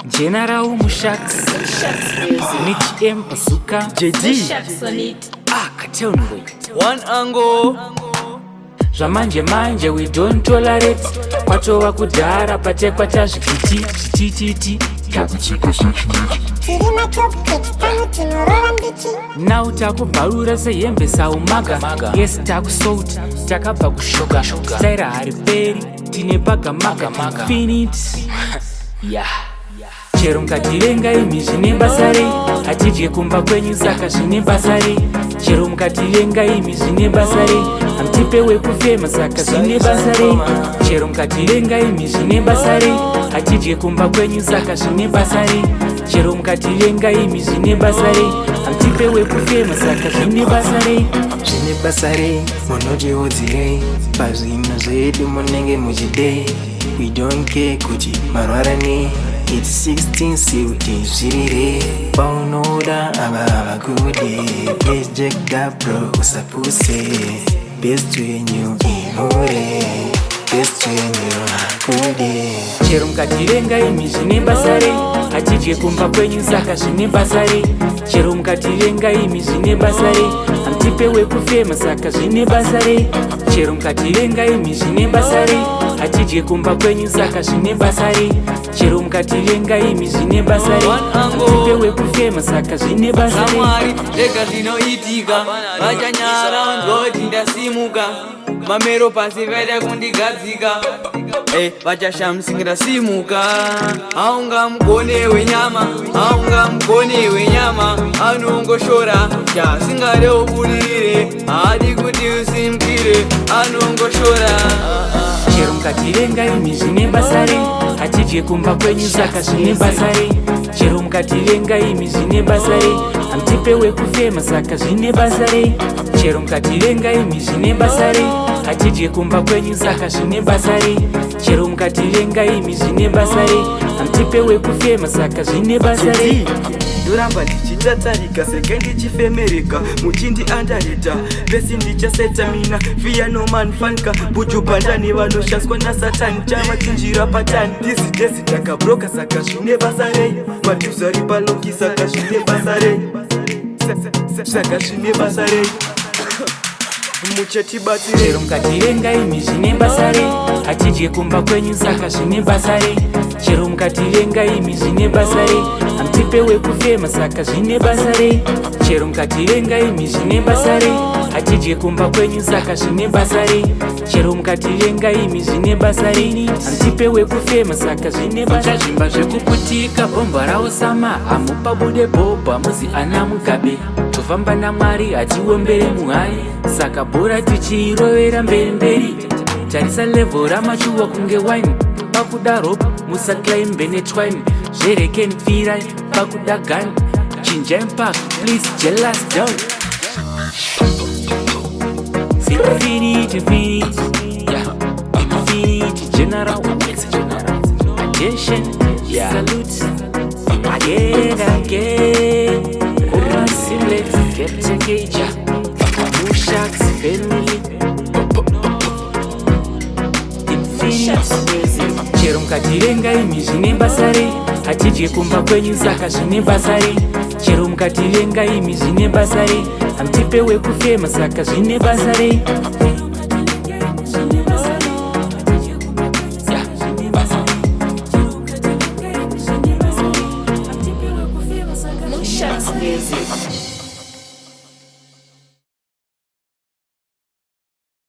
General Mushax, Nick M. Pasuka, JD, Katonwe, one angle. Zamanje manje we don't tolerate. Kwato wakudara patekwa tazvikiti, tititi. Now takubharura sehembe saumaga. Yes takusouta, takabva kushoga. Taira hariperi, tine bagamaga. Finit, yeah. Chero mukatirenga imi zvine basa rei, hatidye kumba kwenyu saka zvine basa rei. Chero mukatirenga imi zvine basa rei, hamtipewe kufema saka zvine basa rei. Chero mukatirenga imi zvine basa rei, hatidye kumba kwenyu saka zvine basa rei. Chero mukatirenga imi zvine basa rei, hamtipewe kufema saka zvine basa rei. Zvine basa rei, munozviudzirei, pazvinhu zvedu munenge muchidei. We don't care kuti marwara nei. It's 16 CUT zvirire paunoda ava kude. Please check that bro usapuse. Best wenyu imure, best wenyu akude. Chero mukatirenga imi zvine basa rei, hatidye kumba kwenyu saka zvine basa rei. Chero mukatirenga imi zvine basa rei, hamtipewe kufema saka zvine basa rei. Chero mukatirenga imi zvine basa rei, hatidye kumba kwenyu saka zvine basa rei. Chero mukatirenga imi zvine basa rei, hamtipewe kufema saka zvine basa rei. Samwari zvega zvinoitika, vachanyara ndoti ndasimuka. Mamero pasi vaida kundigadzika, vachashamsingira simuka. Haungamugone wenyama, haungamugone wenyama. Anongoshora chasingade ubudire, haadi kuti usimukire. Anongoshora. Chero mukatirenga imi zvine basa rei, hatidye kumba kwenyu saka zvine basa rei. Chero mukatirenga imi zvine basa rei, hamtipewe kufema saka zvine basa rei. Chero mukatirenga imi zvine basa rei, hatidye kumba kwenyu saka zvine basa rei. Chero mukatirenga imi zvine basa rei, hamtipewe kufema saka zvine basa rei. Ndoramba ndichitatarika senge ndichifemereka, muchindi andareta vesi ndichaseta mina via no man fanka buju bandani vanoshaswa nasatani chamachinjira patani dizidesi takabroka saka zvine basa rei, matuzari palongi saka zvine basa rei, saka zvine basa rei. Chero mukatirenga imi zvine basa rei, hatidye kumba kwenyu saka zvine basa rei. Chero mukatirenga imi zvine basa rei, hamtipewe kufema saka zvine basa rei. Chero mukatirenga imi zvine basa rei, hatidye kumba kwenyu saka zvine basa rei. Chero mukatirenga imi zvine basa rei, hamtipewe kufema saka zvine basa rei. Zvimba zvekuputika bhomba raosama, hamupa bude bhobha hamuzi ana mugabe. Tofamba naMwari hatiwombere muhari, saka bhora tichirovera mberi mberi. Tarisa level ramachuwa kunge wine, pakudaro musaclaimbe netwine. Zvereke nfirai pakuda gun, chinjai park please jealous down. Infinity, yeah. Infinity general, attention, yeah. Salute, again. Simlet, Captain Gage, Mushax family, Infinity. Chero mukatirenga imi zvine basa rei, hatidye kumba kwenyu saka zvine basa rei. Chero mukatirenga imi zvine basa rei, hamtipewe kufema saka zvine basa rei. Mushax music.